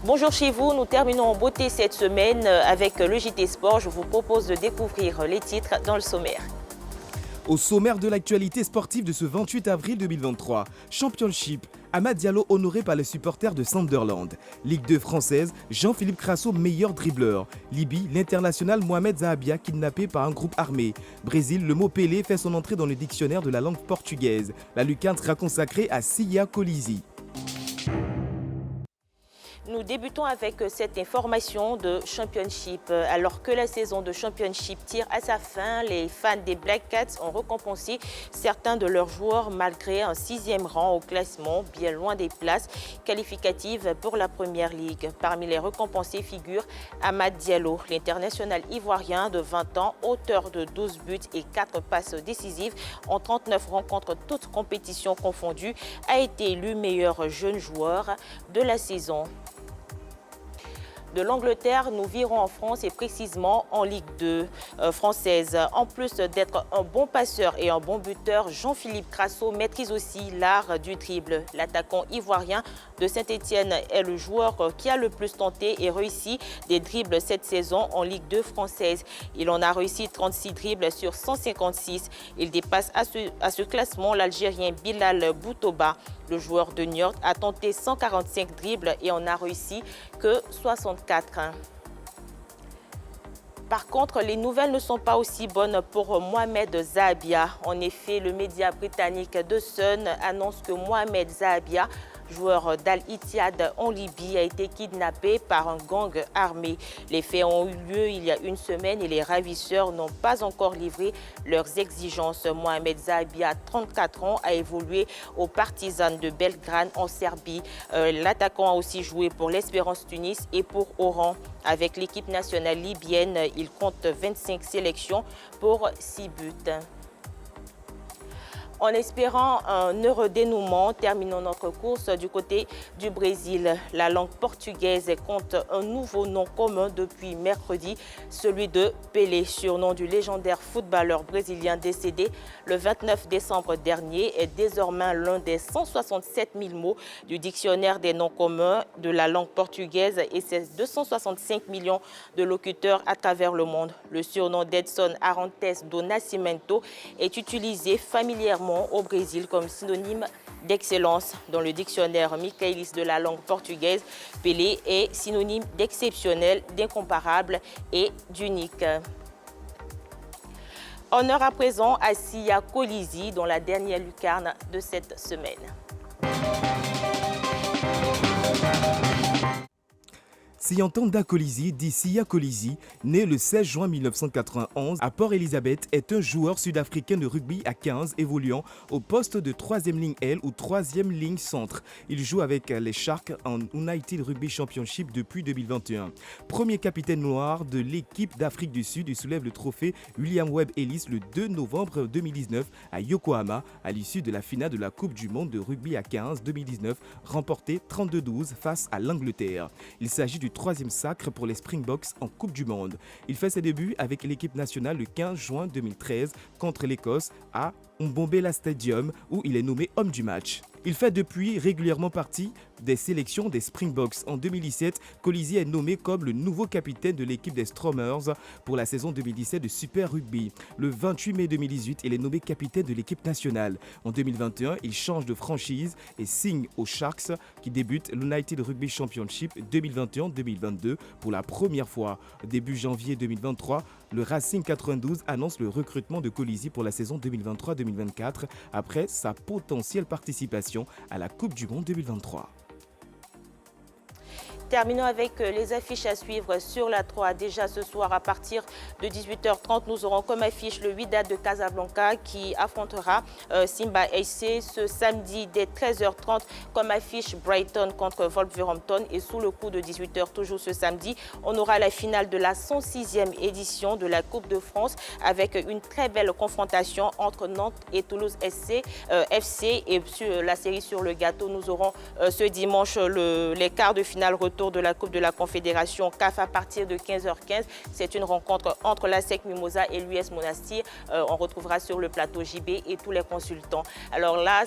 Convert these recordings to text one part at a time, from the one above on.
Bonjour chez vous, nous terminons en beauté cette semaine avec le JT Sport. Je vous propose de découvrir les titres dans le sommaire. Au sommaire de l'actualité sportive de ce 28 avril 2023, Championship, Amad Diallo honoré par les supporters de Sunderland. Ligue 2 française, Jean-Philippe Crasso meilleur dribbleur. Libye, l'international Mohamed Zahabia kidnappé par un groupe armé. Brésil, le mot Pelé fait son entrée dans le dictionnaire de la langue portugaise. La lucarne sera consacrée à Siya Kolisi. Nous débutons avec cette information de Championship. Alors que la saison de Championship tire à sa fin, les fans des Black Cats ont récompensé certains de leurs joueurs malgré un 6e rang au classement, bien loin des places qualificatives pour la Première Ligue. Parmi les récompensés figure Amad Diallo, l'international ivoirien de 20 ans, auteur de 12 buts et 4 passes décisives en 39 rencontres toutes compétitions confondues, a été élu meilleur jeune joueur de la saison. De l'Angleterre, nous virons en France et précisément en Ligue 2 française. En plus d'être un bon passeur et un bon buteur, Jean-Philippe Crasso maîtrise aussi l'art du dribble. L'attaquant ivoirien de Saint-Etienne est le joueur qui a le plus tenté et réussi des dribbles cette saison en Ligue 2 française. Il en a réussi 36 dribbles sur 156. Il dépasse à ce classement l'Algérien Bilal Boutoba. Le joueur de Niort a tenté 145 dribbles et en a réussi que 64. Par contre, les nouvelles ne sont pas aussi bonnes pour Mohamed Zahabia. En effet, le média britannique The Sun annonce que Mohamed Zahabia, joueur d'Al-Ittihad en Libye, a été kidnappé par un gang armé. Les faits ont eu lieu il y a une semaine et les ravisseurs n'ont pas encore livré leurs exigences. Mohamed Zahabia, 34 ans, a évolué aux Partizan de Belgrade en Serbie. L'attaquant a aussi joué pour l'Espérance Tunis et pour Oran. Avec l'équipe nationale libyenne, il compte 25 sélections pour 6 buts. En espérant un heureux dénouement, terminons notre course du côté du Brésil. La langue portugaise compte un nouveau nom commun depuis mercredi, celui de Pelé, surnom du légendaire footballeur brésilien décédé le 29 décembre dernier, est désormais l'un des 167 000 mots du dictionnaire des noms communs de la langue portugaise et ses 265 millions de locuteurs à travers le monde. Le surnom d'Edson Arantes do Nascimento est utilisé familièrement au Brésil comme synonyme d'excellence. Dans le dictionnaire Michaelis de la langue portugaise, Pelé est synonyme d'exceptionnel, d'incomparable et d'unique. Honneur à présent à Siya Kolisi dans la dernière lucarne de cette semaine. Siyantanda Kolisi, dit Siya Kolisi, né le 16 juin 1991 à Port-Elizabeth, est un joueur sud-africain de rugby à 15 évoluant au poste de 3e ligne aile ou 3e ligne centre. Il joue avec les Sharks en United Rugby Championship depuis 2021. Premier capitaine noir de l'équipe d'Afrique du Sud, il soulève le trophée William Webb Ellis le 2 novembre 2019 à Yokohama à l'issue de la finale de la Coupe du monde de rugby à 15 2019 remportée 32-12 face à l'Angleterre. Il s'agit du 3e sacre pour les Springboks en Coupe du Monde. Il fait ses débuts avec l'équipe nationale le 15 juin 2013 contre l'Écosse à Mbombela Stadium où il est nommé homme du match. Il fait depuis régulièrement partie des sélections des Springboks. En 2017, Kolisi est nommé comme le nouveau capitaine de l'équipe des Stormers pour la saison 2017 de Super Rugby. Le 28 mai 2018, il est nommé capitaine de l'équipe nationale. En 2021, il change de franchise et signe aux Sharks qui débutent l'United Rugby Championship 2021-2022 pour la première fois. Début janvier 2023, le Racing 92 annonce le recrutement de Kolisi pour la saison 2023-2024 après sa potentielle participation à la Coupe du Monde 2023. Terminons avec les affiches à suivre sur la 3. Déjà ce soir à partir de 18h30, nous aurons comme affiche le Wydad de Casablanca qui affrontera Simba SC. Ce samedi dès 13h30 comme affiche Brighton contre Wolverhampton. Et sous le coup de 18h toujours ce samedi, on aura la finale de la 106e édition de la Coupe de France avec une très belle confrontation entre Nantes et Toulouse FC. Et sur la série sur le gâteau, nous aurons ce dimanche les quarts de finale retour tour de la Coupe de la Confédération CAF à partir de 15h15. C'est une rencontre entre la SEC Mimosa et l'US Monastir. On retrouvera sur le plateau JB et tous les consultants. Alors là,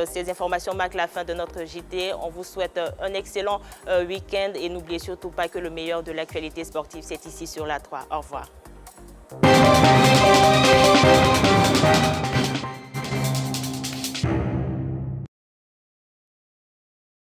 ces informations marquent la fin de notre JT. On vous souhaite un excellent week-end et n'oubliez surtout pas que le meilleur de l'actualité sportive, c'est ici sur la 3. Au revoir.